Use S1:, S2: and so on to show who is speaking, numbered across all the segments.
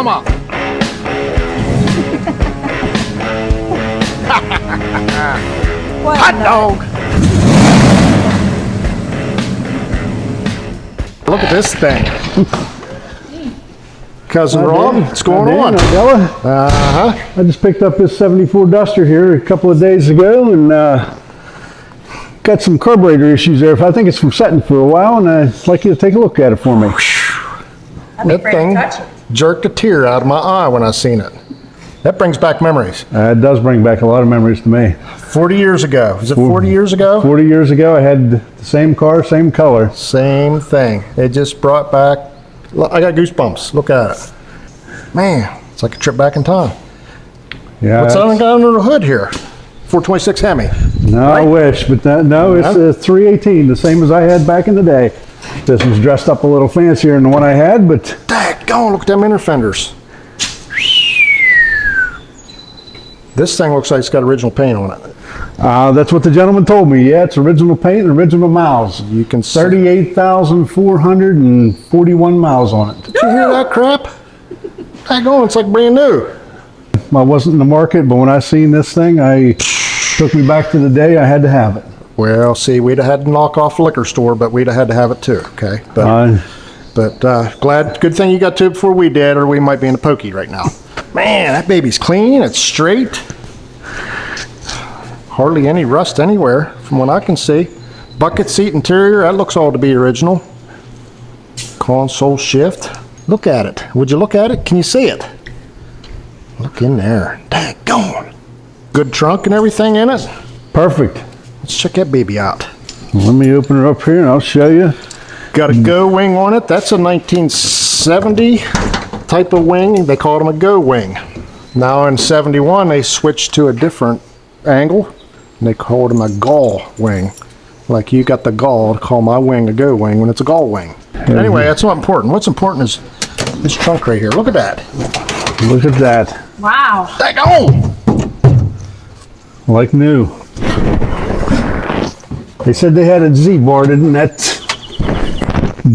S1: mama. Hot dog. Look at this thing. Cousin Rob, what's going on?
S2: I just picked up this 74 Duster here a couple of days ago and got some carburetor issues there. I think it's from setting for a while, and I'd like you to take a look at it for me.
S1: That thing jerked a tear out of my eye when I seen it. That brings back memories.
S2: It does bring back a lot of memories to me.
S1: 40 years ago. Was it 40 years ago?
S2: 40 years ago, I had the same car, same color.
S1: Same thing. It just brought back, I got goosebumps. Look at it. Man, it's like a trip back in time.
S2: Yeah.
S1: What's on under the hood here? 426 Hemi.
S2: No, right? I wish, but no, it's a 318, the same as I had back in the day. This was dressed up a little fancier than the one I had, but...
S1: Daggone, look at them inner fenders. This thing looks like it's got original paint on it.
S2: That's what the gentleman told me. Yeah, it's original paint and original miles. You can 38,441 miles on it.
S1: Did you hear that crap? Daggone, it's like brand new.
S2: I wasn't in the market, but when I seen this thing, took me back to the day I had to have it.
S1: Well, see, we'd have had to knock off a liquor store, but we'd have had to have it too, okay? But good thing you got to it before we did, or we might be in a pokey right now. Man, that baby's clean, it's straight. Hardly any rust anywhere, from what I can see. Bucket seat interior, that looks all to be original. Console shift. Look at it. Would you look at it? Can you see it? Look in there. Daggone. Good trunk and everything in it.
S2: Perfect.
S1: Let's check that baby out.
S2: Let me open her up here and I'll show you.
S1: Got a go wing on it. That's a 1970 type of wing. They called them a go wing. Now in 71 they switched to a different angle and they called them a gall wing. Like you got the gall to call my wing a go wing when it's a gall wing. Anyway, that's not important. What's important is this trunk right here. Look at that.
S2: Look at that.
S3: Wow.
S1: Daggone!
S2: Like new. They said they had a Z-bar, and that's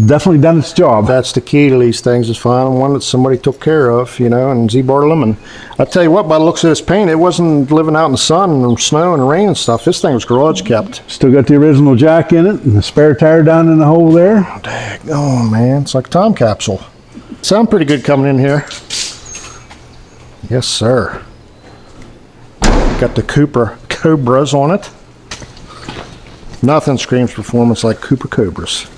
S2: definitely done its job.
S1: That's the key to these things, is finding one that somebody took care of, you know, and Z-barred them. And I tell you what, by the looks of this paint, it wasn't living out in the sun and snow and rain and stuff. This thing was garage kept.
S2: Still got the original jack in it and the spare tire down in the hole there.
S1: Oh, daggone, man. It's like a time capsule. Sound pretty good coming in here. Yes, sir. Got the Cobras on it. Nothing screams performance like Cooper Cobras.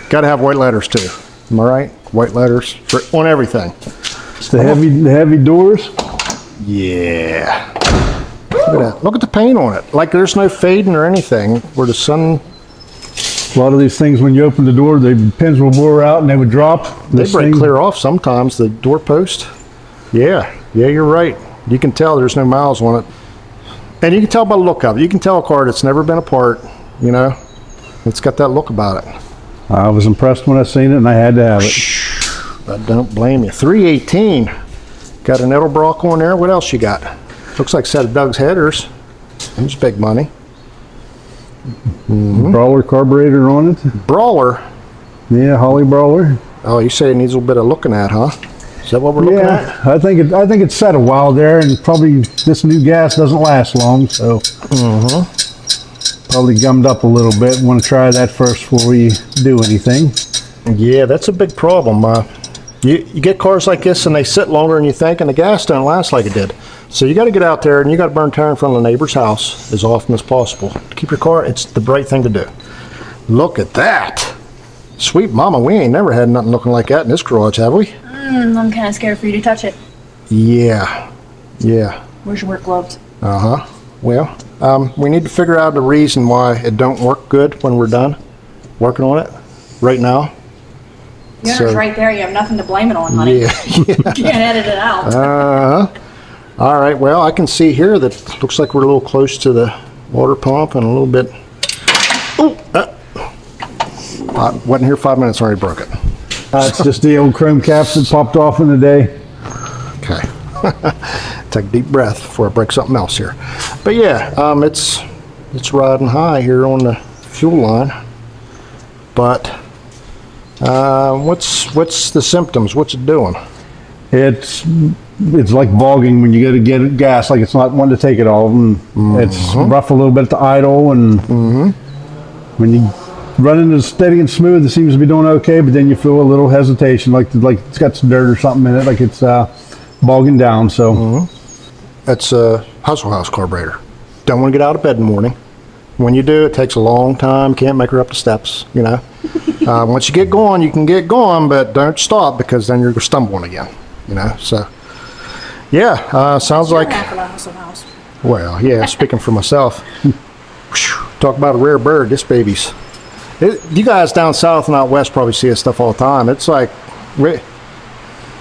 S1: Got to have white letters too. Am I right? White letters on everything.
S2: The heavy doors.
S1: Yeah. Look at that. Look at the paint on it. Like there's no fading or anything. Where the sun.
S2: A lot of these things, when you open the door, the pins will bore out and they would drop.
S1: They break clear off sometimes. The door post. Yeah. Yeah, you're right. You can tell there's no miles on it. And you can tell by the look of it. You can tell a car that's never been apart, you know. It's got that look about it.
S2: I was impressed when I seen it and I had to have it.
S1: I don't blame you. 318. Got an Edelbrock on there. What else you got? Looks like a set of Doug's headers. That's big money.
S2: Brawler carburetor on it.
S1: Brawler?
S2: Yeah, Holly Brawler.
S1: Oh, you say it needs a little bit of looking at, huh? Is that what we're looking at?
S2: I think it's set a while there, and probably this new gas doesn't last long, so probably gummed up a little bit. Want to try that first before we do anything.
S1: Yeah, that's a big problem. You get cars like this and they sit longer than you think, and the gas don't last like it did. So you got to get out there and you got to burn tire in front of the neighbor's house as often as possible to keep your car. It's the right thing to do. Look at that. Sweet mama, we ain't never had nothing looking like that in this garage, have we?
S3: I'm kind of scared for you to touch it.
S1: Yeah.
S3: Where's your work gloves?
S1: Well, we need to figure out the reason why it don't work good when we're done working on it right now.
S3: Yours right there. You have nothing to blame it on, honey.
S1: Yeah.
S3: You can't edit it out.
S1: All right, well, I can see here that looks like we're a little close to the water pump and a little bit. I wasn't here 5 minutes, already broke it.
S2: It's just the old chrome caps that popped off in the day.
S1: Okay. Take a deep breath before I break something else here. But yeah, it's riding high here on the fuel line. But what's the symptoms? What's it doing?
S2: It's like bogging when you go to get gas, like it's not one to take it all. And it's rough a little bit at the idle, and when you run into steady and smooth, it seems to be doing okay, but then you feel a little hesitation, like it's got some dirt or something in it, like it's bogging down. So
S1: That's a hustle house carburetor. Don't want to get out of bed in the morning. When you do, it takes a long time. Can't make her up the steps, you know. Once you get going, you can get going, but don't stop, because then you're stumbling again, you know. So, yeah, sounds like.
S3: Half of the hustle house.
S1: Well, yeah, speaking for myself. Whew, talk about a rare bird, this baby's. You guys down south and out west probably see this stuff all the time. It's like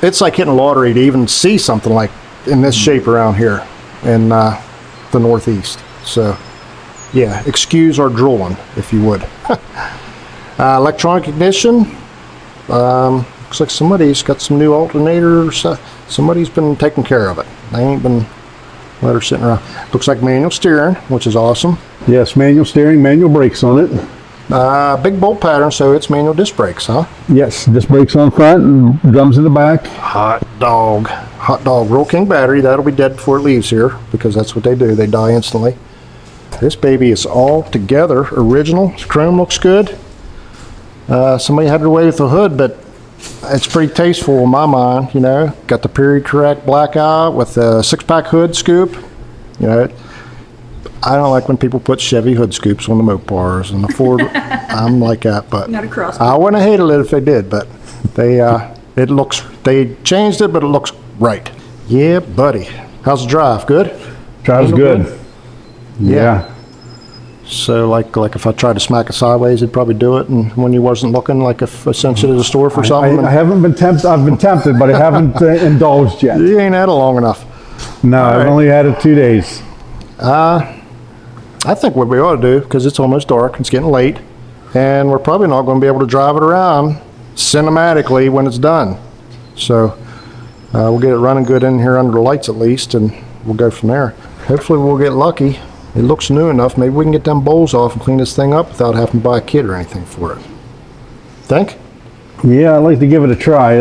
S1: hitting a lottery to even see something like in this shape around here in the Northeast. So, yeah, excuse our drooling, if you would. Electronic ignition. Looks like somebody's got some new alternators. Somebody's been taking care of it. They ain't been let her sitting around. Looks like manual steering, which is awesome.
S2: yes, manual steering, manual brakes on it.
S1: Big bolt pattern, so it's manual disc brakes, huh?
S2: Yes, disc brakes on front and drums in the back.
S1: Hot dog. Roll King battery. That'll be dead before it leaves here, because that's what they do. They die instantly. This baby is all together. Original. Chrome looks good. Somebody had their way with the hood, but it's pretty tasteful in my mind, you know. Got the period correct blackout with a 6-pack hood scoop. You know, I don't like when people put Chevy hood scoops on the Mopars and the Ford. I'm like that, but
S3: Not a cross.
S1: I wouldn't have hated it if they did, but they changed it, but it looks right. Yeah, buddy. How's the drive? Good?
S2: Drives good. Yeah.
S1: So like if I tried to smack it sideways, it'd probably do it, and when you wasn't looking, like if I sent you to the store for something.
S2: I haven't been tempted. I've been tempted, but I haven't indulged yet.
S1: You ain't had it long enough.
S2: No,
S1: All
S2: I've
S1: right.
S2: only had it 2 days.
S1: I think what we ought to do, because it's almost dark, it's getting late, and we're probably not going to be able to drive it around cinematically when it's done. So we'll get it running good in here under the lights at least, and we'll go from there. Hopefully we'll get lucky. It looks new enough. Maybe we can get them bowls off and clean this thing up without having to buy a kit or anything for it. Think?
S2: Yeah, I'd like to give it a try.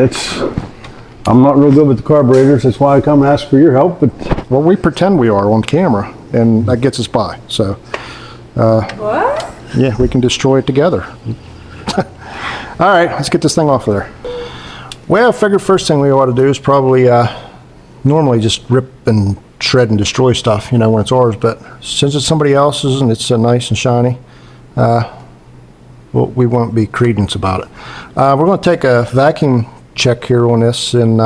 S2: I'm not real good with the carburetors. That's why I come and ask for your help. But
S1: Well, we pretend we are on camera, and that gets us by. So,
S3: What?
S1: yeah, we can destroy it together. All right, let's get this thing off of there. Well, I figured first thing we ought to do is probably normally just rip and shred and destroy stuff, you know, when it's ours. But since it's somebody else's and it's nice and shiny, well, we won't be credence about it. We're going to take a vacuum check here on this, and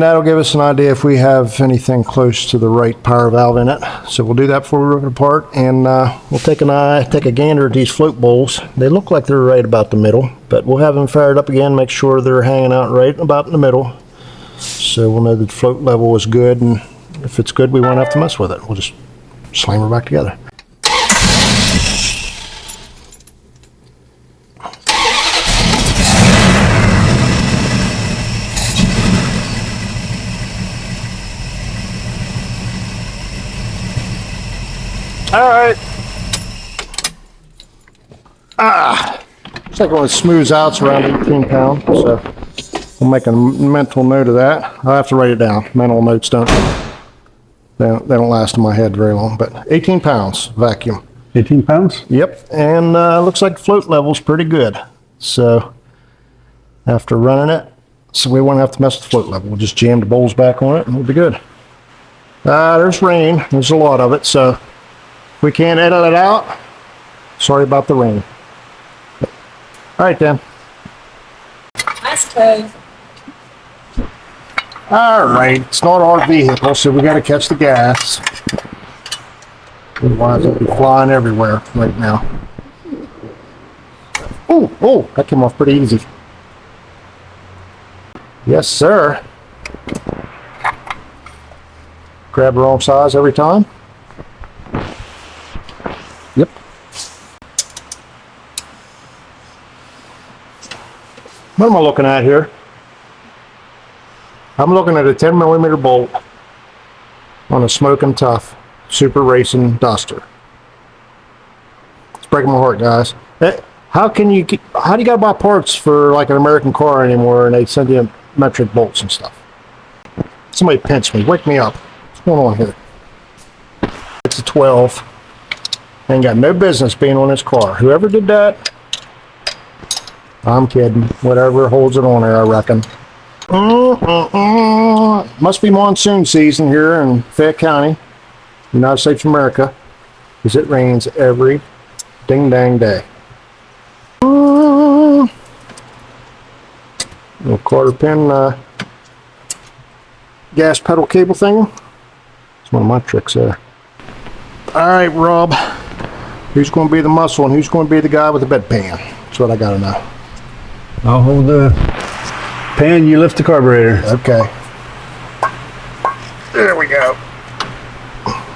S1: that'll give us an idea if we have anything close to the right power valve in it. So we'll do that before we rip it apart, and we'll take a gander at these float bowls. They look like they're right about the middle, but we'll have them fired up again, make sure they're hanging out right about in the middle, so we'll know the float level is good, and if it's good, we won't have to mess with it. We'll just slam her back together. All right. Looks like it only smooths out. It's around 18 pounds, so we'll make a mental note of that. I'll have to write it down. Mental notes they don't last in my head very long, but 18 pounds vacuum.
S2: 18 pounds?
S1: Yep, and looks like float level's pretty good. So after running it, so we won't have to mess with the float level. We'll just jam the bowls back on it and we'll be good. There's rain. There's a lot of it, so if we can't edit it out, sorry about the rain. All right, then.
S3: I suppose.
S1: All right, it's not our vehicle, so we got to catch the gas. Otherwise, it'll be flying everywhere right now. Oh, that came off pretty easy. Yes, sir. Grab the wrong size every time. Yep. What am I looking at here? I'm looking at a 10 millimeter bolt on a Smokin' Tough Super Racing Duster. It's breaking my heart, guys. How do you gotta buy parts for like an American car anymore, and they send you metric bolts and stuff. Somebody pinch me, wake me up. What's going on here? It's a 12. Ain't got no business being on this car. Whoever did that, I'm kidding. Whatever holds it on there, I reckon. Must be monsoon season here in Fayette County, United States of America, because it rains every ding dang day. Little quarter pin gas pedal cable thing. It's one of my tricks there. All right, Rob. Who's going to be the muscle and who's going to be the guy with the bedpan? That's what I got to know.
S2: I'll hold the pan, you lift the carburetor.
S1: Okay. There we go.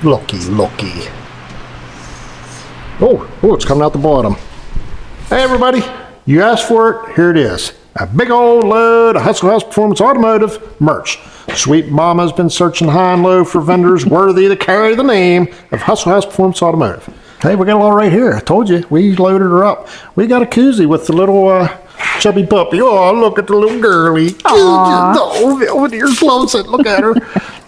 S1: Looky. Oh, it's coming out the bottom. Hey, everybody. You asked for it. Here it is. A big old load of Hustle House Performance Automotive merch. Sweet Mama's been searching high and low for vendors worthy to carry the name of Hustle House Performance Automotive. Hey, we got it all right here. I told you, we loaded her up. We got a koozie with the little chubby puppy. Oh, look at the little girlie. Oh, over here, close it. Look at her.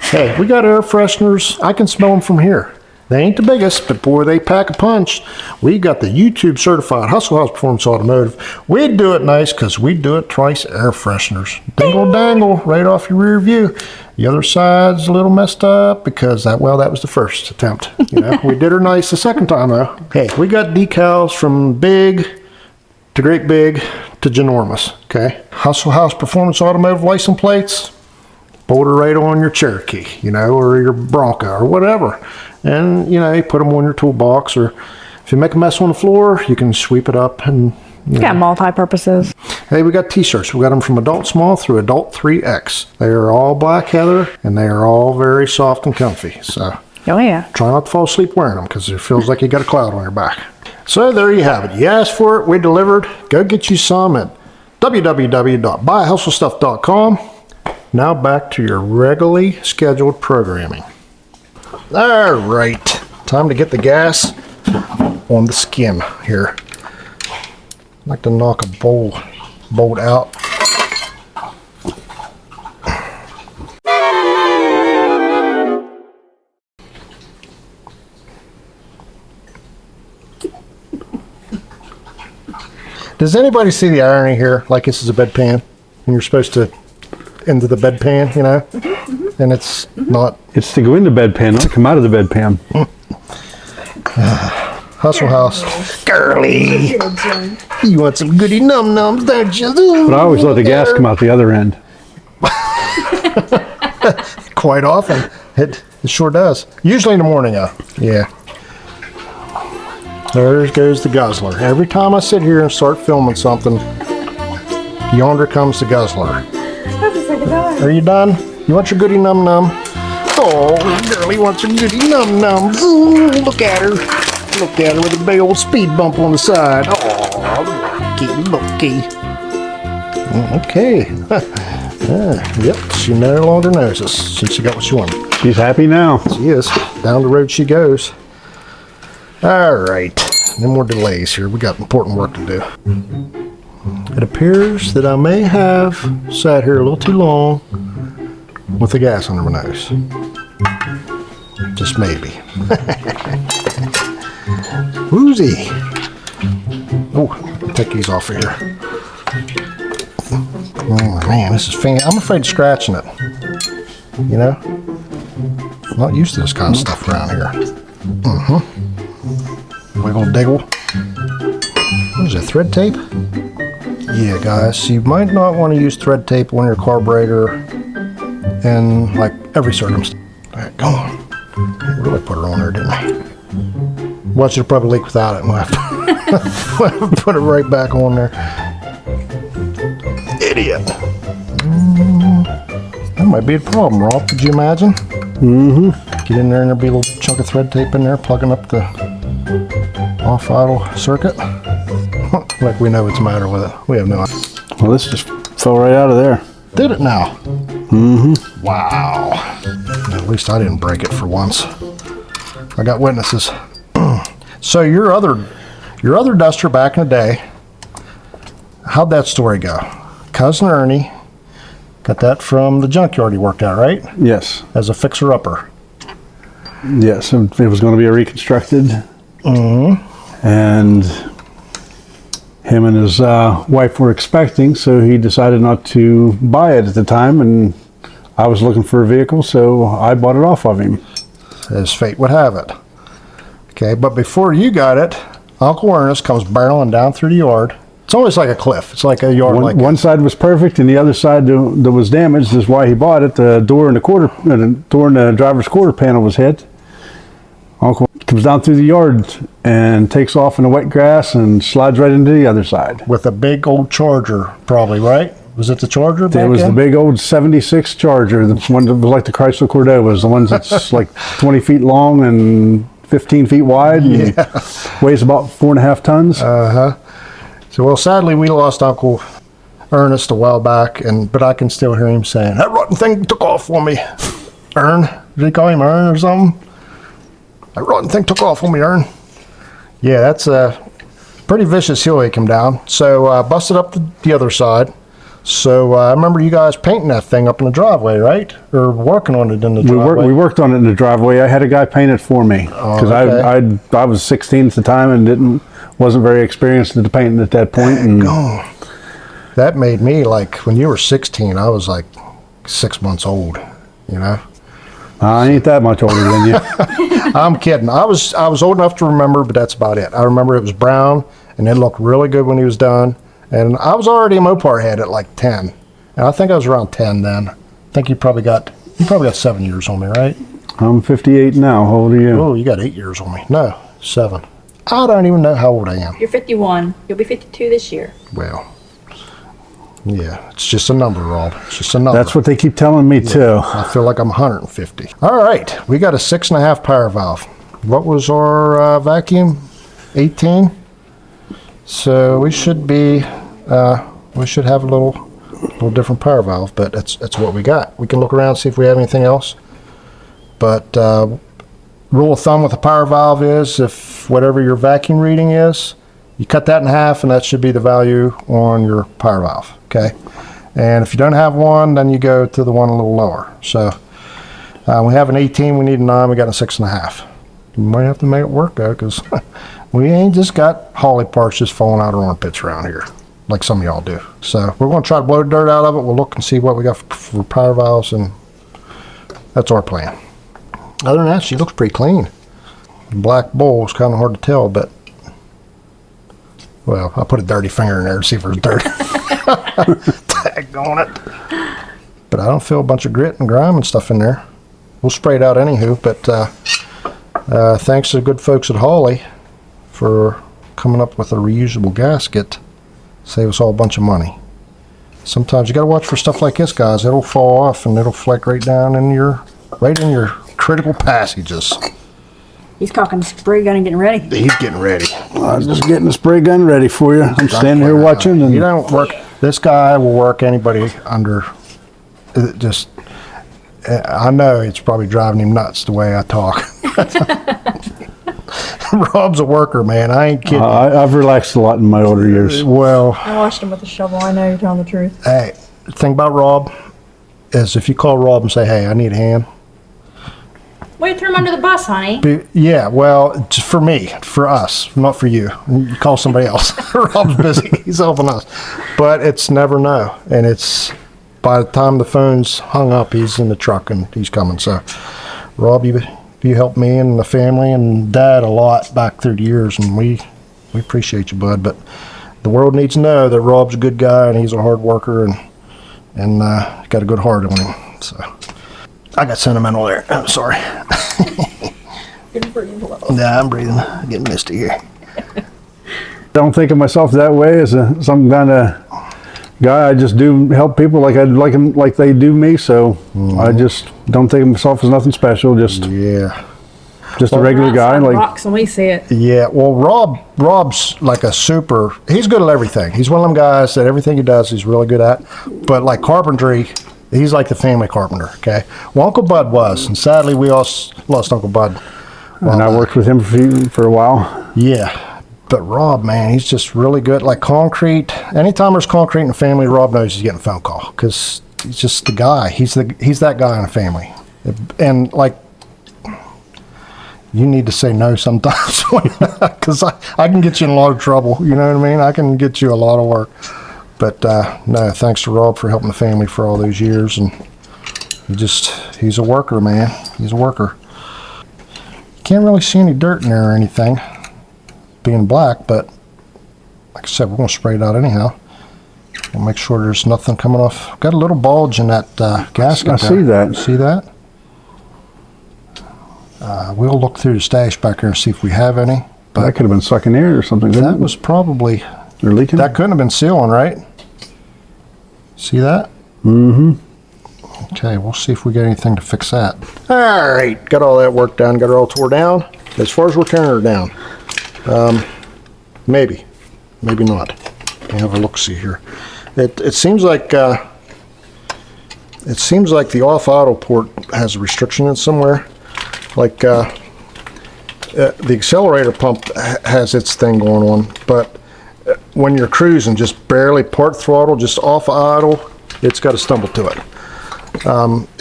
S1: Hey, we got air fresheners. I can smell them from here. They ain't the biggest, but boy, they pack a punch. We got the YouTube certified Hustle House Performance Automotive. We do it nice because we do it twice air fresheners. Dingle dangle right off your rear view. The other side's a little messed up because that was the first attempt. You know, we did her nice the second time though. Hey, we got decals from big to great big to ginormous. Okay, Hustle House Performance Automotive license plates. Bolt her right on your Cherokee, you know, or your Bronco or whatever. And, you know, you put them on your toolbox, or if you make a mess on the floor, you can sweep it up and,
S3: Yeah, multi-purposes.
S1: Hey, we got t-shirts. We got them from adult small through adult 3X. They are all black heather, and they are all very soft and comfy. So,
S3: Oh, yeah.
S1: try not to fall asleep wearing them because it feels like you got a cloud on your back. So there you have it. You asked for it, we delivered. Go get you some at www.buyhustlestuff.com. Now back to your regularly scheduled programming. All right, time to get the gas on the skim here. I'd like to knock a bolt out. Does anybody see the irony here? Like this is a bedpan, and you're supposed to into the bedpan, you know, and it's not.
S2: It's to go in the bedpan, not to come out of the bedpan.
S1: Hustle House. Girly. You want some goody num-nums, don't you?
S2: But I always let the gas come out the other end.
S1: Quite often. It sure does. Usually in the morning, yeah. There goes the guzzler. Every time I sit here and start filming something, yonder comes the guzzler. Are you done? You want your goody num-num? Oh, girlie wants her goody num-nums. Look at her. Look at her with a big old speed bump on the side. Oh, looky. Okay. Yep, she no longer knows us since she got what she wanted.
S2: She's happy now.
S1: She is. Down the road she goes. All right. No more delays here. We got important work to do. It appears that I may have sat here a little too long with the gas under my nose. Just maybe. Woozy. Oh, take these off of here. Oh man, this is fancy. I'm afraid of scratching it. You know? I'm not used to this kind of stuff around here. Wiggle diggle. What is it, thread tape? Yeah, guys, you might not want to use thread tape on your carburetor in like every circumstance. All right, go on. Really put it on there, didn't I? Watch it probably leak without it. We'll have to put it right back on there. Idiot. That might be a problem, Rob. Could you imagine? Get in there and there'll be a little chunk of thread tape in there plugging up the off-idle circuit. Like we know what's the matter with it. We have no idea.
S2: Well, this just fell right out of there.
S1: Did it now? Wow. At least I didn't break it for once. I got witnesses. So your other duster back in the day, how'd that story go? Cousin Ernie Got that from the junkyard you worked at, right?
S2: Yes.
S1: As a fixer-upper.
S2: Yes, it was going to be reconstructed.
S1: Mm-hmm.
S2: And him and his wife were expecting, so he decided not to buy it at the time, and I was looking for a vehicle, so I bought it off of him.
S1: As fate would have it. Okay, but before you got it, Uncle Ernest comes barreling down through the yard. It's almost like a cliff. It's like a yard
S2: One side was perfect, and the other side that was damaged is why he bought it. The door in the driver's quarter panel was hit. Uncle comes down through the yard and takes off in the wet grass and slides right into the other side.
S1: with a big old Charger, probably, right? Was it the Charger back
S2: It was
S1: then?
S2: the big old 76 Charger, the one that was like the Chrysler Cordovas, the ones that's like 20 feet long and 15 feet wide and weighs about 4.5 tons.
S1: So, well, sadly, we lost Uncle Ernest a while back, but I can still hear him saying, "That rotten thing took off on me." Ern? Did he call him Ern or something? "That rotten thing took off on me, Ern." Yeah, that's a pretty vicious hill he came down. So, busted up the other side. So, I remember you guys painting that thing up in the driveway, right? Or working on it in the driveway.
S2: We worked on it in the driveway. I had a guy paint it for me because I was 16 at the time and wasn't very experienced at the painting at that point. And
S1: that made me, like, when you were 16, I was like 6 months old, you know?
S2: I ain't that much older than you.
S1: I'm kidding. I was old enough to remember, but that's about it. I remember it was brown, and it looked really good when he was done. And I was already a Mopar head at like 10. And I think I was around 10 then. I think you probably got 7 years on me, right?
S2: I'm 58 now. How old are you?
S1: Oh, you got 8 years on me. No, 7. I don't even know how old I am.
S3: You're 51. You'll be 52 this year.
S1: Well, yeah, it's just a number, Rob. It's just a number.
S2: That's what they keep telling me too.
S1: I feel like I'm 150. All right, we got a 6.5 power valve. What was our vacuum? 18. So we should be, we should have a little different power valve, but that's what we got. We can look around and see if we have anything else. But rule of thumb with a power valve is if whatever your vacuum reading is, you cut that in half, and that should be the value on your power valve. Okay, and if you don't have one, then you go to the one a little lower. So we have an 18, we need a 9, we got a 6.5. You might have to make it work though, because we ain't just got Holly parts just falling out of armpits around here, like some of y'all do. So we're going to try to blow the dirt out of it. We'll look and see what we got for power valves, and that's our plan. Other than that, she looks pretty clean. Black bowl is kind of hard to tell, but well, I put a dirty finger in there to see if there's dirt. Tagged on it. But I don't feel a bunch of grit and grime and stuff in there. We'll spray it out anywho, but thanks to the good folks at Holly for coming up with a reusable gasket. Save us all a bunch of money. Sometimes you got to watch for stuff like this, guys. It'll fall off and it'll flake right down in your critical passages.
S3: He's cocking the spray gun and getting ready.
S1: He's getting ready.
S2: I was just getting the spray gun ready for you. I'm standing here watching. And
S1: You don't work. This guy will work anybody under. Just, I know it's probably driving him nuts the way I talk. Rob's a worker, man. I ain't kidding.
S2: I've relaxed a lot in my older years.
S1: Well,
S3: I watched him with a shovel. I know you're telling the truth.
S1: hey, the thing about Rob is if you call Rob and say, "Hey, I need a hand."
S3: Way to throw him under the bus, honey.
S1: Yeah, well, just for me, for us, not for you. You call somebody else. Rob's busy. He's helping us. But it's never no. And it's by the time the phone's hung up, he's in the truck and he's coming. So, Rob, you helped me and the family and Dad a lot back through the years, and we appreciate you, bud. But the world needs to know that Rob's a good guy and he's a hard worker and got a good heart on him. So. I got sentimental there. I'm sorry.
S3: You're breathing low.
S1: Yeah, I'm breathing. Getting misty here.
S2: Don't think of myself that way as some kind of guy. I just do help people like like they do me. So I just don't think of myself as nothing special. Just
S1: Yeah.
S2: a regular guy. Like
S3: rocks and we see it.
S1: Yeah. Well, Rob's like a super. He's good at everything. He's one of them guys that everything he does, he's really good at. But like carpentry, he's like the family carpenter. Okay. Well, Uncle Bud was, and sadly we all lost Uncle Bud.
S2: and I worked with him for a while.
S1: Yeah. But Rob, man, he's just really good. Like concrete. Anytime there's concrete in the family, Rob knows he's getting a phone call because he's just the guy. He's that guy in the family. And like, you need to say no sometimes, because I can get you in a lot of trouble. You know what I mean? I can get you a lot of work. But no, thanks to Rob for helping the family for all those years. And he's a worker, man. He's a worker. Can't really see any dirt in there or anything, being black, but like I said, we're going to spray it out anyhow. We'll make sure there's nothing coming off. Got a little bulge in that gasket.
S2: I see that.
S1: You see that? We'll look through the stash back there and see if we have any.
S2: But that could have been sucking air or something.
S1: That was probably...
S2: They're leaking?
S1: That couldn't have been sealing, right? See that?
S2: Mm-hmm.
S1: Okay, we'll see if we get anything to fix that. All right, got all that work done. Got her all tore down. As far as we're tearing her down, maybe not. Let me have a look-see here. It seems like the off-auto port has a restriction in somewhere. Like the accelerator pump has its thing going on, but when you're cruising, just barely part throttle, just off idle, it's got to stumble to it.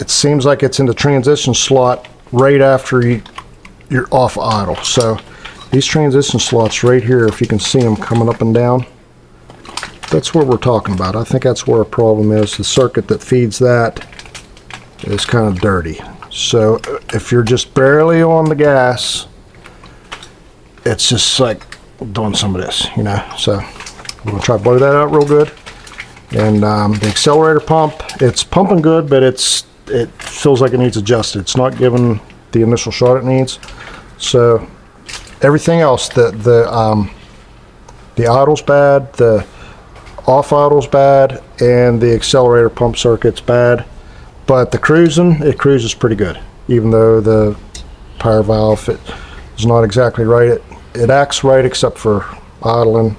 S1: It seems like it's in the transition slot right after you're off idle. So these transition slots right here, if you can see them coming up and down, that's what we're talking about. I think that's where a problem is. The circuit that feeds that is kind of dirty. So if you're just barely on the gas, it's just like doing some of this, you know. So we're gonna try to blow that out real good. And the accelerator pump, it's pumping good, but it feels like it needs adjusted. It's not giving the initial shot it needs. So everything else, the idle's bad, the off idle's bad, and the accelerator pump circuit's bad. But the cruising, it cruises pretty good. Even though the power valve is not exactly right, it acts right except for idling,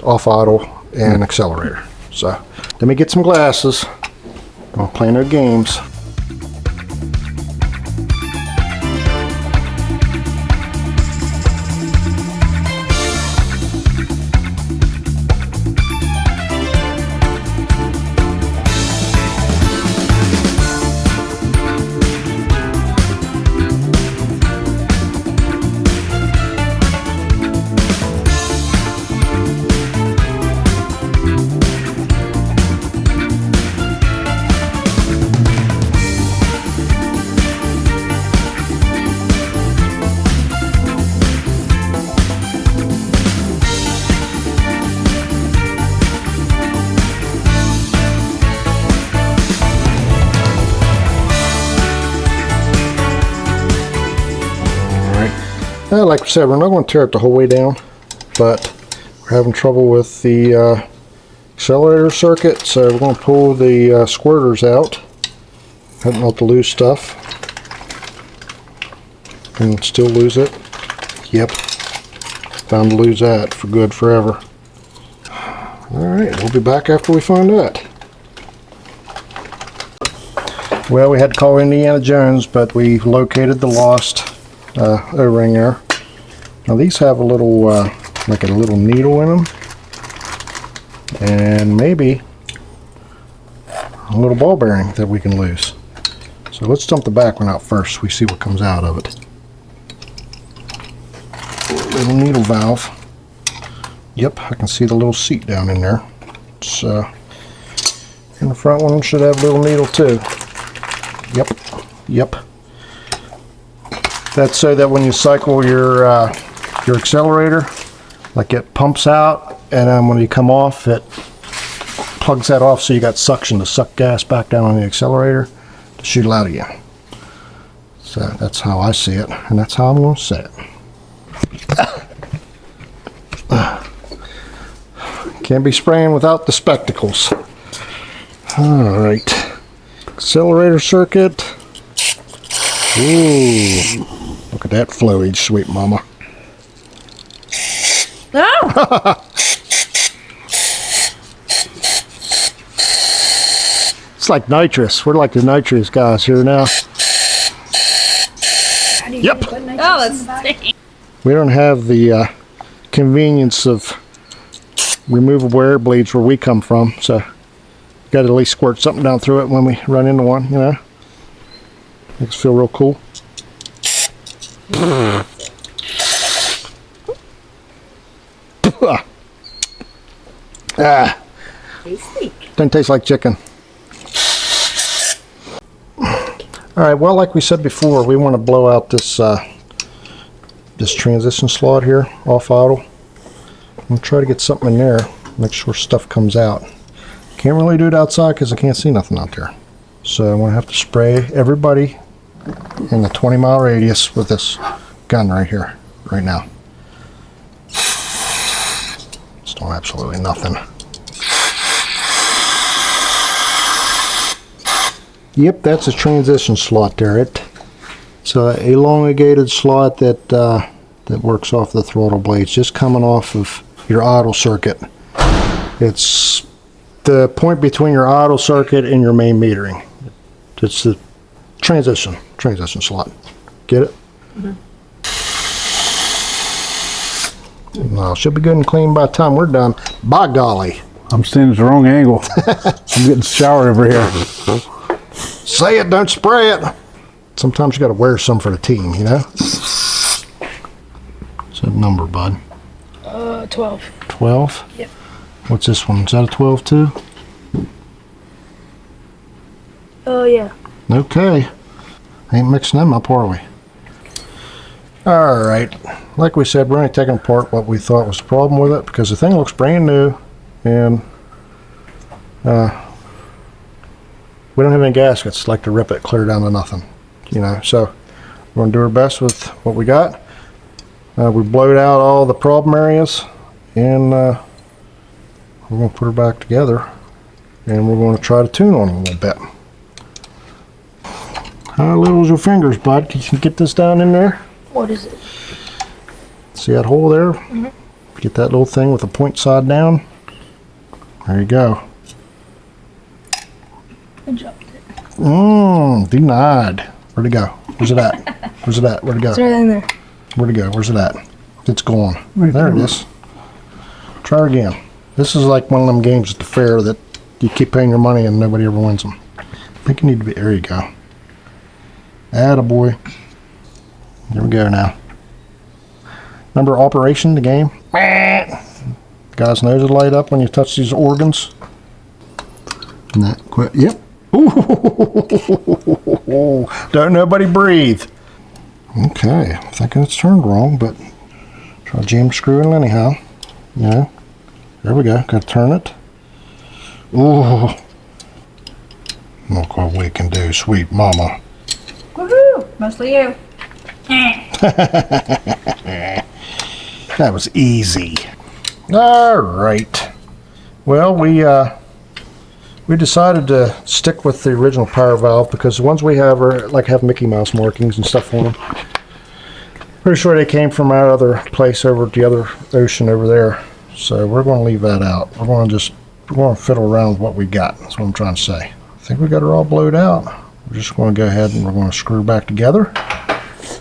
S1: off idle, and accelerator. So let me get some glasses. I'm gonna play no games. Like I said, we're not going to tear it the whole way down, but we're having trouble with the accelerator circuit, so we're going to pull the squirters out, cutting out the loose stuff, and still lose it. Yep, bound to lose that for good forever. Alright, we'll be back after we find that. Well, we had to call Indiana Jones, but we located the lost O-ring there. Now these have a little, like a little needle in them, and maybe a little ball bearing that we can lose. So let's dump the back one out first. We see what comes out of it. Little needle valve. Yep, I can see the little seat down in there. So, and the front one should have a little needle too. Yep. That's so that when you cycle your accelerator, like it pumps out, and then when you come off, it plugs that off, so you got suction to suck gas back down on the accelerator to shoot it out again. So that's how I see it, and that's how I'm going to say it. Can't be spraying without the spectacles. All right, accelerator circuit. Ooh, look at that flowage, sweet mama.
S3: No!
S1: It's like nitrous. We're like the nitrous guys here now. Yep.
S3: Oh, that's
S1: We don't have the convenience of removable air bleeds where we come from, so got to at least squirt something down through it when we run into one, you know. Makes it feel real cool.
S3: Tasty.
S1: Doesn't taste like chicken. Alright, well, like we said before, we want to blow out this this transition slot here off idle. I'm going to try to get something in there, make sure stuff comes out. Can't really do it outside because I can't see nothing out there. So I'm going to have to spray everybody in the 20-mile radius with this gun right here, right now. It's doing absolutely nothing. Yep, that's a transition slot there. It's a elongated slot that that works off the throttle blades, just coming off of your idle circuit. It's the point between your idle circuit and your main metering. It's the transition slot. Get it? Mm-hmm. Well, should be good and clean by the time we're done. By golly.
S2: I'm standing at the wrong angle. I'm getting showered over here.
S1: Say it, don't spray it. Sometimes you got to wear some for the team, you know? What's that number, bud?
S4: 12.
S1: 12?
S4: Yep.
S1: What's this one? Is that a 12 too?
S4: Oh, yeah.
S1: Okay. Ain't mixing them up, are we? Alright. Like we said, we're only taking apart what we thought was the problem with it because the thing looks brand new and we don't have any gaskets like to rip it clear down to nothing, you know. So we're going to do our best with what we got. We blowed out all the problem areas and we're going to put her back together and we're going to try to tune on it a little bit. How little is your fingers, bud? Can you get this down in there?
S4: What is it?
S1: See that hole there? Mm-hmm. Get that little thing with the point side down. There you go.
S4: I dropped it.
S1: Denied. Where'd it go? Where's it at? Where's it at? Where'd it go?
S4: It's right in there.
S1: Where'd it go? Where's it at? It's gone.
S2: Right
S1: there
S2: there.
S1: it is. Try again. This is like one of them games at the fair that you keep paying your money and nobody ever wins them. I think you need to be, there you go. Attaboy. There we go now. Remember Operation, the game? Guy's nose will light up when you touch these organs. And that quit. Yep. Ooh. Don't nobody breathe. Okay, I'm thinking it's turned wrong, but try jam screwing anyhow. You know. There we go. Got to turn it. Ooh. Look what we can do, sweet mama.
S3: Woohoo! Mostly you.
S1: That was easy. All right. Well, we decided to stick with the original power valve because the ones we have are like have Mickey Mouse markings and stuff on them. Pretty sure they came from our other place over at the other ocean over there. So we're going to leave that out. We're going to fiddle around with what we got. That's what I'm trying to say. I think we got her all blowed out. We're just going to go ahead and we're going to screw back together.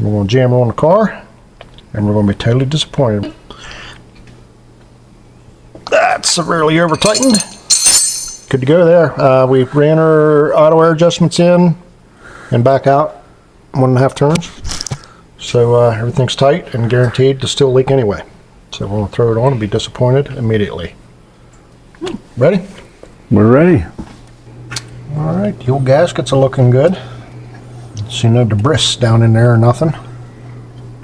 S1: We're going to jam her on the car, and we're going to be totally disappointed. That's severely over tightened. Good to go there. We ran our auto air adjustments in and back out 1.5 turns. So everything's tight and guaranteed to still leak anyway. So we're going to throw it on and be disappointed immediately. Ready?
S2: We're ready.
S1: All right, the old gaskets are looking good. See no debris down in there or nothing.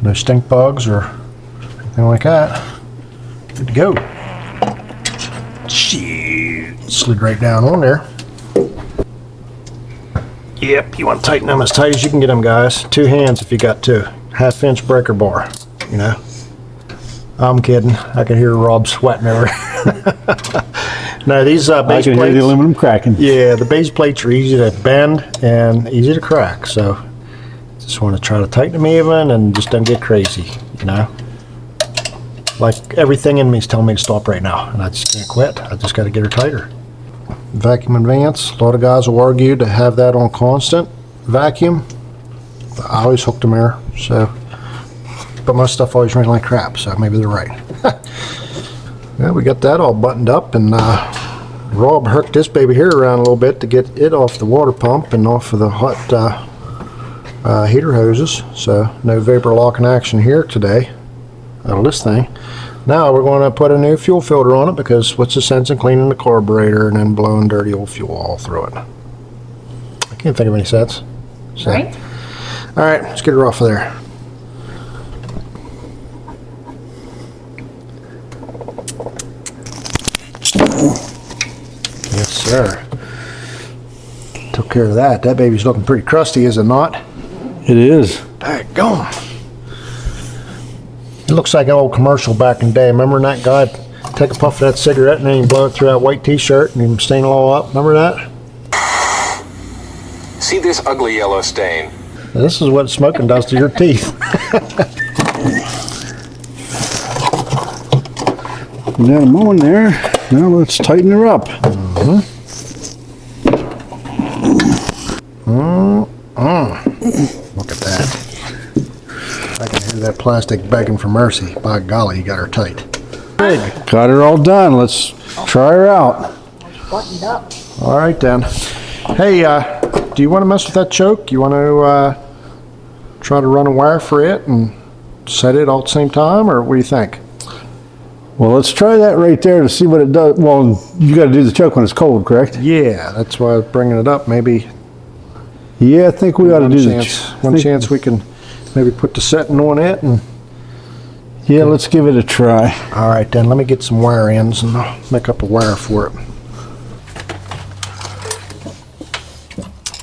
S1: No stink bugs or anything like that. Good to go. Shit, slid right down on there. Yep, you want to tighten them as tight as you can get them, guys. 2 hands if you got to. 1/2-inch breaker bar, you know. I'm kidding. I can hear Rob sweating over. No, these base
S2: I can
S1: plates.
S2: hear the aluminum cracking.
S1: Yeah, the base plates are easy to bend and easy to crack. So just want to try to tighten them even and just don't get crazy, you know. Like everything in me is telling me to stop right now, and I just can't quit. I just got to get her tighter. Vacuum advance. A lot of guys will argue to have that on constant vacuum. I always hooked them there, so. But most stuff always ran like crap, so maybe they're right. Yeah, we got that all buttoned up and Rob hooked this baby here around a little bit to get it off the water pump and off of the hot heater hoses. So no vapor locking action here today out of this thing. Now we're going to put a new fuel filter on it because what's the sense in cleaning the carburetor and then blowing dirty old fuel all through it? I can't think of any sense. So,
S3: Right?
S1: all right, let's get her off of there. Yes, sir. Took care of that. That baby's looking pretty crusty, is it not?
S2: It is.
S1: Daggone. It looks like an old commercial back in the day. Remember that guy take a puff of that cigarette and then he'd blow it through that white t-shirt and he'd stain it all up? Remember that?
S5: See this ugly yellow stain?
S1: This is what smoking does to your teeth.
S2: Got them on there. Now let's tighten her up.
S1: Look at that. I can hear that plastic begging for mercy. By golly, you got her tight. Big.
S2: Got her all done. Let's try her out.
S3: Buttoned up.
S1: All right then. Hey, do you want to mess with that choke? You want to try to run a wire for it and set it all at the same time, or what do you think?
S2: Well, let's try that right there to see what it does. Well, you got to do the choke when it's cold, correct?
S1: Yeah, that's why I was bringing it up. Maybe
S2: Yeah, I think we ought to do
S1: one chance we can maybe put the setting on it. And
S2: Yeah, let's give it a try.
S1: all right then, let me get some wire ends and I'll make up a wire for it.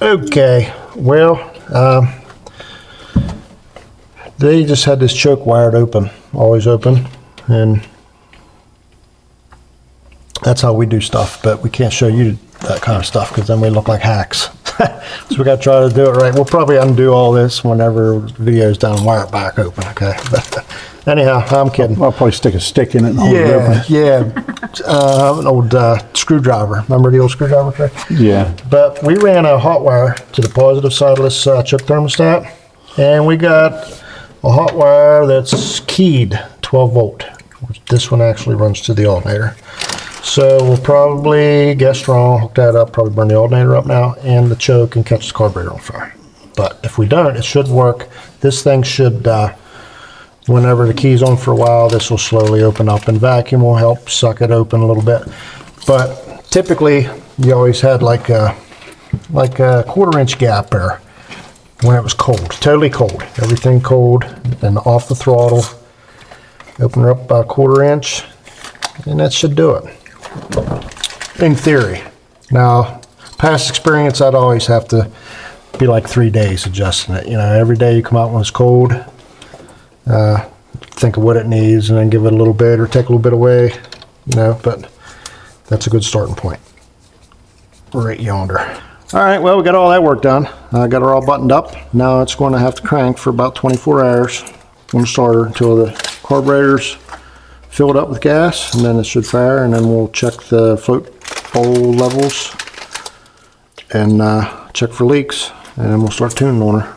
S1: Okay, well, they just had this choke wired open, always open, and that's how we do stuff, but we can't show you that kind of stuff because then we look like hacks. So we got to try to do it right. We'll probably undo all this whenever the video's done and wire it back open, okay? But anyhow, I'm kidding.
S2: I'll probably stick a stick in it and hold it open.
S1: An old screwdriver. Remember the old screwdriver trick?
S2: Yeah.
S1: But we ran a hot wire to the positive side of this choke thermostat, and we got a hot wire that's keyed 12 volt. This one actually runs to the alternator. So we'll probably guess wrong, hook that up, probably burn the alternator up now, and the choke and catch the carburetor on fire. But if we don't, it should work. This thing should, whenever the key's on for a while, this will slowly open up, and vacuum will help suck it open a little bit. But typically, you always had like a 1/4 inch gap there when it was cold, totally cold. Everything cold, and off the throttle, open her up by 1/4 inch, and that should do it. In theory. Now, past experience, I'd always have to be like 3 days adjusting it. You know, every day you come out when it's cold, think of what it needs and then give it a little bit or take a little bit away, you know, but that's a good starting point. Right yonder. All right, well, we got all that work done. I got her all buttoned up. Now it's going to have to crank for about 24 hours on the starter until the carburetor's filled up with gas, and then it should fire, and then we'll check the float bowl levels and check for leaks, and then we'll start tuning on her.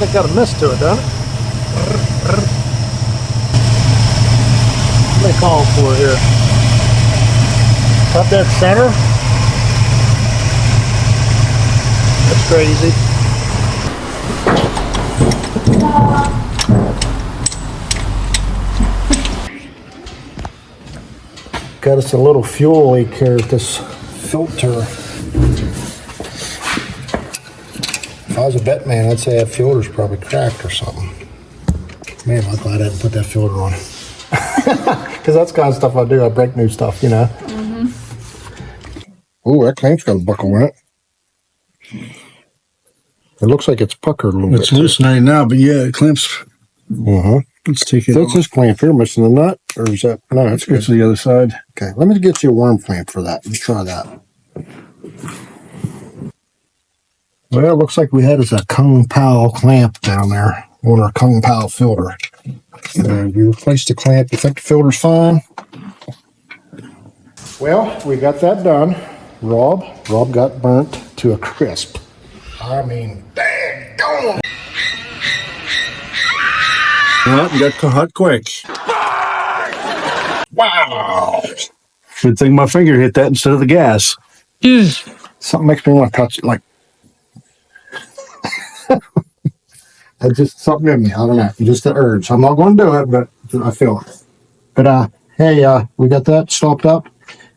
S1: It's got a mist to it, doesn't it? What are they calling for here? Up there at the center? That's crazy. Got us a little fuel leak here at this filter. If I was a bet man, I'd say that filter's probably cracked or something. Man, I'm glad I didn't put that filter on. Because that's the kind of stuff I do. I break new stuff, you know. Oh, that clamp's got a buckle in it. It looks like it's puckered a little
S2: It's
S1: bit.
S2: loosening now, but yeah, it clamps. Let's take it
S1: That's
S2: off.
S1: this clamp here missing the nut, or is that? No, that's good.
S2: It's the other side.
S1: Okay, let me get you a worm clamp for that. Let's try that. Well, it looks like we had a Kung Pao clamp down there on our Kung Pao filter. You replaced the clamp. You think the filter's fine? Well, we got that done. Rob got burnt to a crisp. I mean, dang gone.
S2: Well, got hot quick.
S1: Wow.
S2: Good thing my finger hit that instead of the gas.
S1: Something makes me want to touch it, like. That's just something in me. I don't know. Just the urge. I'm not going to do it, but I feel it. But hey, we got that stopped up,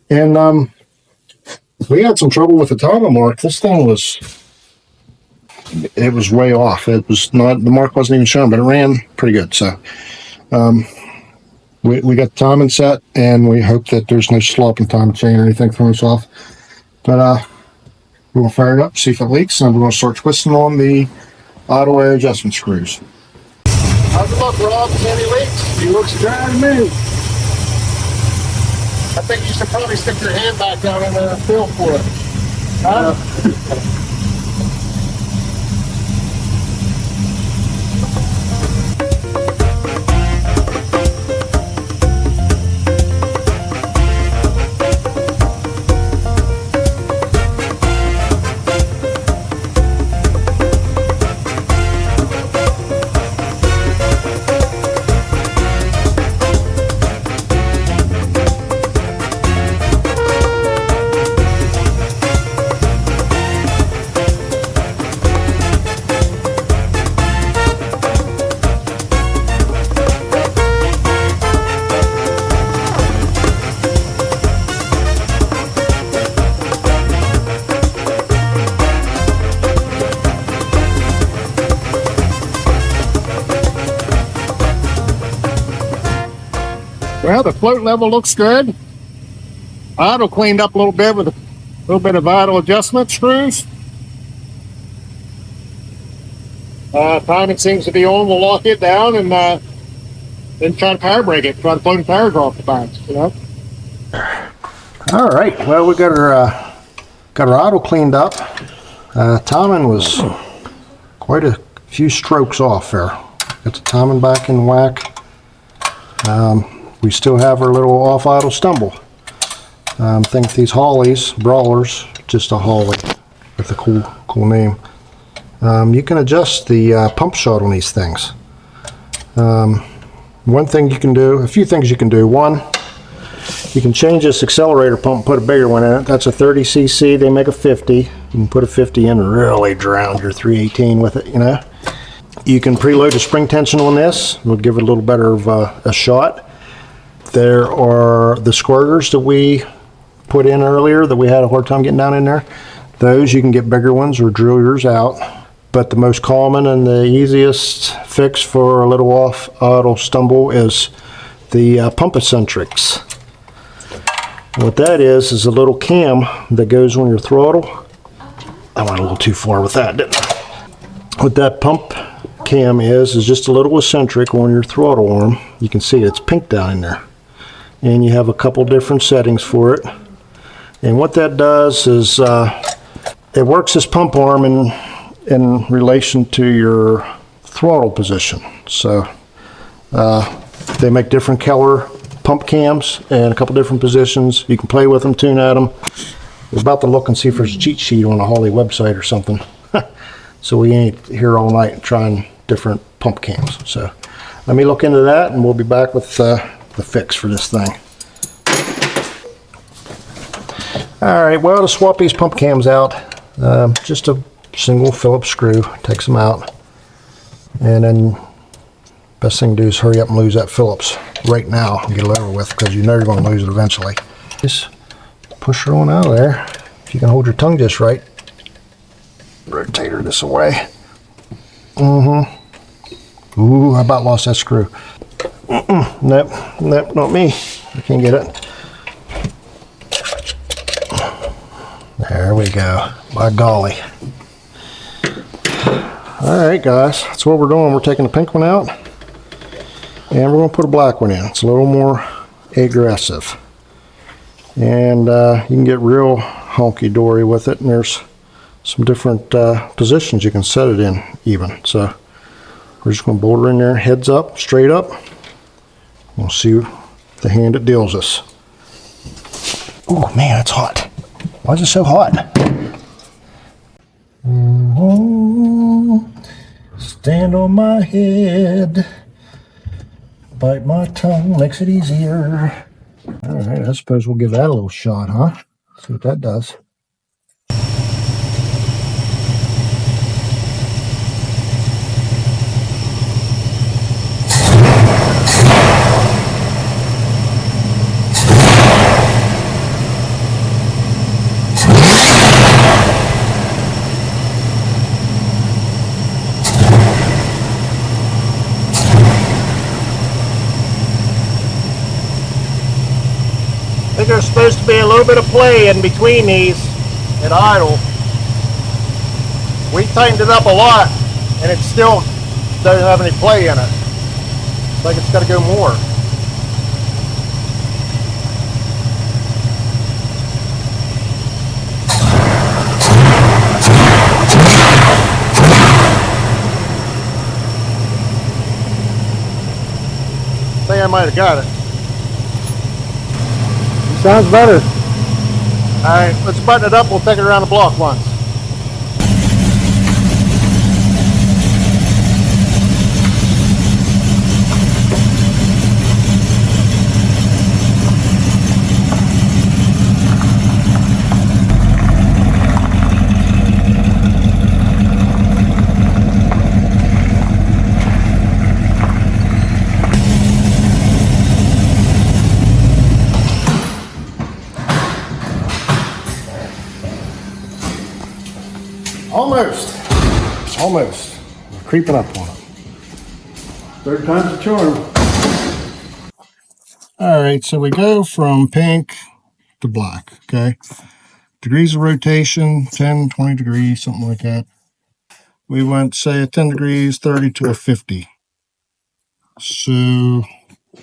S1: and we had some trouble with the timing mark. This thing was way off. It was not, the mark wasn't even shown, but it ran pretty good. So we got the timing set, and we hope that there's no slop in timing chain or anything throwing us off. But we're gonna fire it up, see if it leaks, and we're gonna start twisting on the auto air adjustment screws. How's it look, Rob? Any leaks?
S2: He looks dry to me.
S1: I think you should probably stick your hand back down in the fill for it. Huh? Well, the float level looks good. Idle cleaned up a little bit with a little bit of idle adjustment screws. Timing seems to be on. We'll lock it down and then try to power brake it. Try to float the tires off the bikes, you know. All right. Well, we got our idle cleaned up. Timing was quite a few strokes off there. Got the timing back in whack. We still have our little off idle stumble. I think these Hollies, Brawlers, just a Holly with a cool name. You can adjust the pump shot on these things. One thing you can do, a few things you can do. One, you can change this accelerator pump and put a bigger one in it. That's a 30cc, they make a 50. You can put a 50 in and really drown your 318 with it, you know. You can preload the spring tension on this. It'll give it a little better of a shot. There are the squirters that we put in earlier that we had a hard time getting down in there. Those you can get bigger ones or drill yours out. But the most common and the easiest fix for a little off idle stumble is the pump eccentrics. What that is a little cam that goes on your throttle. I went a little too far with that, didn't I? What that pump cam is just a little eccentric on your throttle arm. You can see it's pink down in there. And you have a couple different settings for it. And what that does is it works as pump arm in relation to your throttle position. So they make different color pump cams and a couple different positions. You can play with them, tune at them. We're about to look and see if there's a cheat sheet on a Holly website or something. So we ain't here all night trying different pump cams. So let me look into that and we'll be back with the fix for this thing. Alright, well, to swap these pump cams out, just a single Phillips screw takes them out, and then best thing to do is hurry up and lose that Phillips right now and get it over with, because you know you're going to lose it eventually. Just push her on out of there. If you can hold your tongue just right, rotate her this away. Ooh, I about lost that screw. Nope, not me. I can't get it. There we go. By golly. Alright guys, that's what we're doing. We're taking the pink one out and we're going to put a black one in. It's a little more aggressive. And you can get real honky-dory with it, and there's some different positions you can set it in even. So we're just going to bolt her in there, heads up, straight up. We'll see the hand it deals us. Oh man, it's hot. Why is it so hot? Stand on my head. Bite my tongue, makes it easier. All right, I suppose we'll give that a little shot, huh? See what that does. I think there's supposed to be a little bit of play in between these at idle. We tightened it up a lot and it still doesn't have any play in it. It's like it's got to go more. I think I might have got it.
S2: Sounds better.
S1: All right, let's button it up. We'll take it around the block once. Almost. We're creeping up on it.
S2: Third time's the charm.
S1: All right, so we go from pink to black, okay? Degrees of rotation, 10, 20 degrees, something like that. We went, say, a 10 degrees, 30 to a 50. So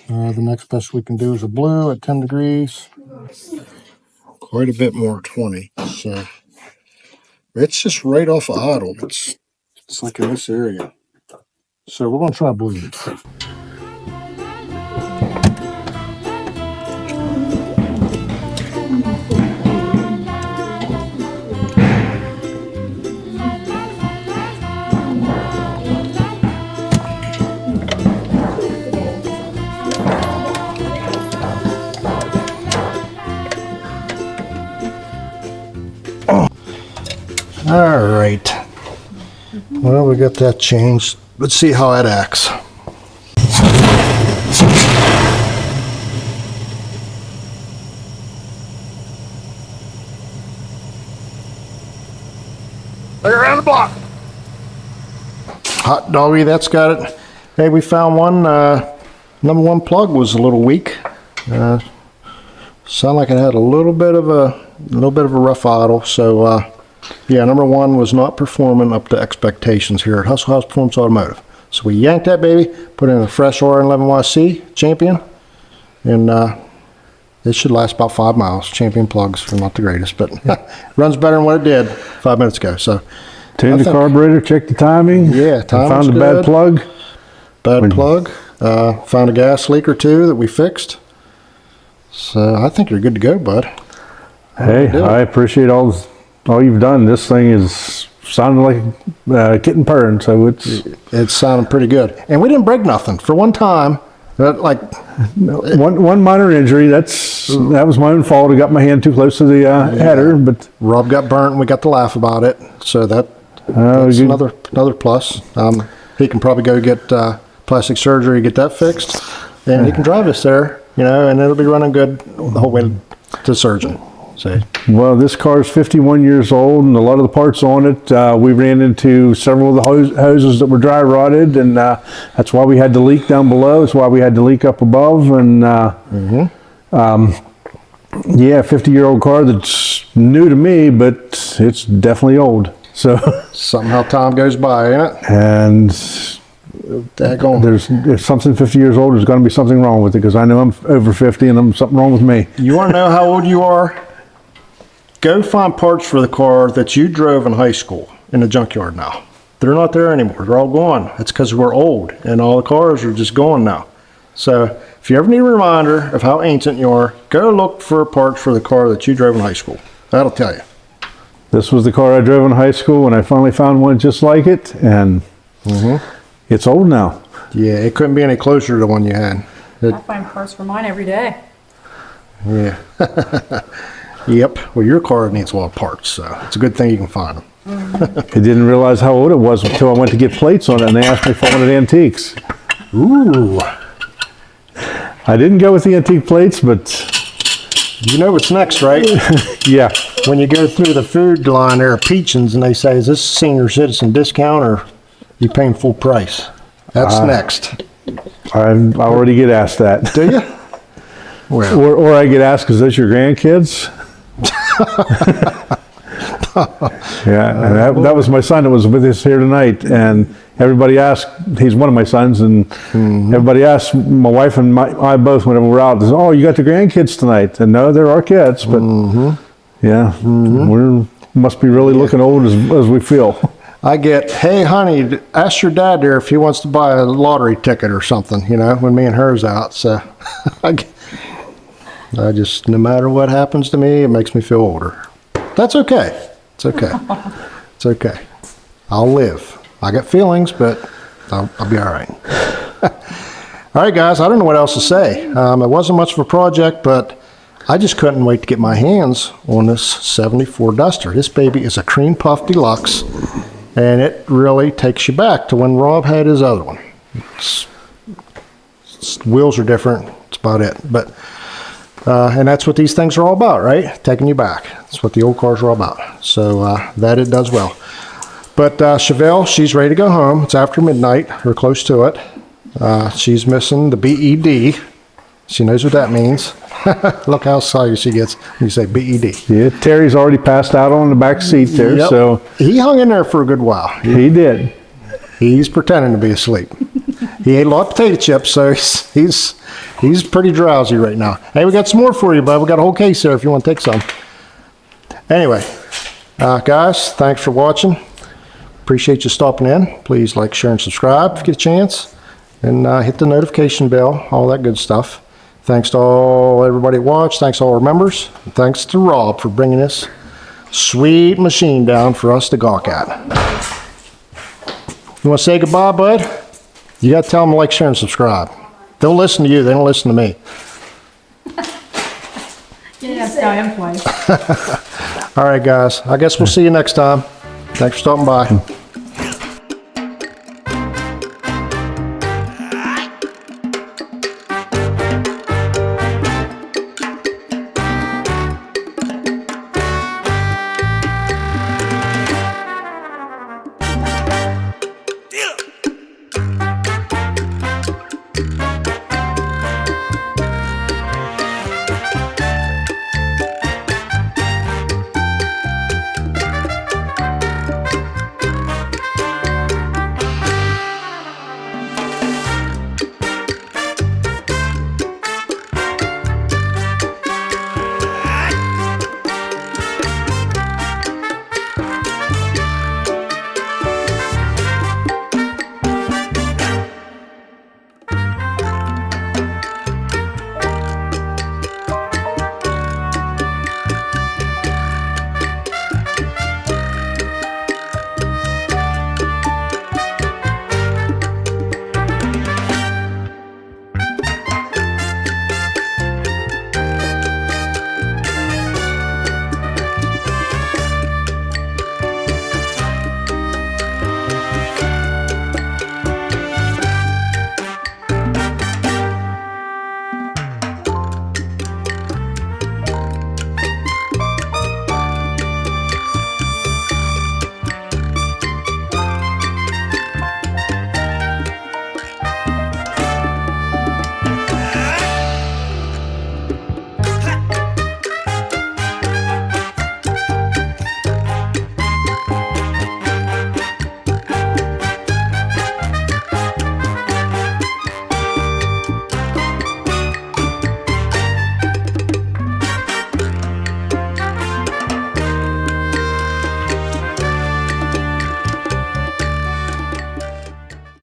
S1: the next best we can do is a blue at 10 degrees. Quite a bit more, 20. So it's just right off of idle. It's like in this area. So we're going to try blue. All right. Well, we got that changed. Let's see how it acts. Look around the block. Hot doggy, that's got it. Hey, we found one. Number one plug was a little weak. Sounded like it had a little bit of a rough idle. So yeah, number one was not performing up to expectations here at Hustle House Performance Automotive. So we yanked that baby, put in a fresh R11YC Champion, and it should last about 5 miles. Champion plugs are not the greatest, but runs better than what it did 5 minutes ago. So
S2: Tune the carburetor, check the timing.
S1: Yeah, timing's
S2: found a
S1: good.
S2: bad plug.
S1: Bad plug. Found a gas leak or two that we fixed. So I think you're good to go, bud.
S2: Hey, I appreciate all you've done. This thing is sounding like a kitten purring, so
S1: it's sounding pretty good. And we didn't break nothing for one time.
S2: One minor injury. That was my own fault. I got my hand too close to the header, but
S1: Rob got burnt and we got to laugh about it. So that's another plus. He can probably go get plastic surgery, get that fixed, and he can drive us there, and it'll be running good the whole way to the surgeon. So,
S2: well, this car is 51 years old, and a lot of the parts on it, we ran into several of the hoses that were dry rotted, and that's why we had the leak down below. That's why we had the leak up above, and yeah, 50-year-old car that's new to me, but it's definitely old. So
S1: somehow time goes by, ain't it?
S2: And
S1: if
S2: something 50 years old, there's going to be something wrong with it, because I know I'm over 50 and there's something wrong with me.
S1: You want to know how old you are? Go find parts for the car that you drove in high school in the junkyard now. They're not there anymore. They're all gone. That's because we're old and all the cars are just gone now. So if you ever need a reminder of how ancient you are, go look for parts for the car that you drove in high school. That'll tell you.
S2: This was the car I drove in high school when I finally found one just like it, and it's old now.
S1: Yeah, it couldn't be any closer to the one you had.
S3: I find parts for mine every day.
S1: Yeah. Yep. Well, your car needs a lot of parts, so it's a good thing you can find them.
S2: I didn't realize how old it was until I went to get plates on it, and they asked me if I wanted antiques.
S1: Ooh.
S2: I didn't go with the antique plates, but
S1: You know what's next, right?
S2: yeah.
S1: When you go through the food line there at Peachins and they say, is this senior citizen discount or you paying full price? That's next.
S2: I already get asked that.
S1: Do you? Well,
S2: Or I get asked, is this your grandkids? Yeah, and that was my son that was with us here tonight, and everybody asked, he's one of my sons, and everybody asked my wife and I both whenever we're out, oh, you got the grandkids tonight? And no, they're our kids, but yeah, we must be really looking old as we feel.
S1: I get, hey, honey, ask your dad there if he wants to buy a lottery ticket or something, you know, when me and her's out. So I just, no matter what happens to me, it makes me feel older. That's okay. It's okay. It's okay. I'll live. I got feelings, but I'll be all right. All right, guys, I don't know what else to say. It wasn't much of a project, but I just couldn't wait to get my hands on this 74 Duster. This baby is a Cream Puff Deluxe, and it really takes you back to when Rob had his other one. Wheels are different. That's about it. But and that's what these things are all about, right? Taking you back. That's what the old cars are all about. So that it does well. But Chevelle, she's ready to go home. It's after midnight, or close to it. She's missing the BED. She knows what that means. Look how excited she gets when you say BED.
S2: Yeah, Terry's already passed out on the back seat there,
S1: Yep.
S2: so
S1: He hung in there for a good while.
S2: he did.
S1: He's pretending to be asleep. He ate a lot of potato chips, so he's pretty drowsy right now. Hey, we got some more for you, bud. We got a whole case there if you want to take some. Anyway, guys, thanks for watching. Appreciate you stopping in. Please like, share, and subscribe if you get a chance. And hit the notification bell, all that good stuff. Thanks to everybody that watched. Thanks to all our members. And thanks to Rob for bringing this sweet machine down for us to gawk at. You want to say goodbye, bud? You got to tell them to like, share, and subscribe. They'll listen to you. They don't listen to me.
S3: Yeah, Sky and play.
S1: All right, guys. I guess we'll see you next time. Thanks for stopping by.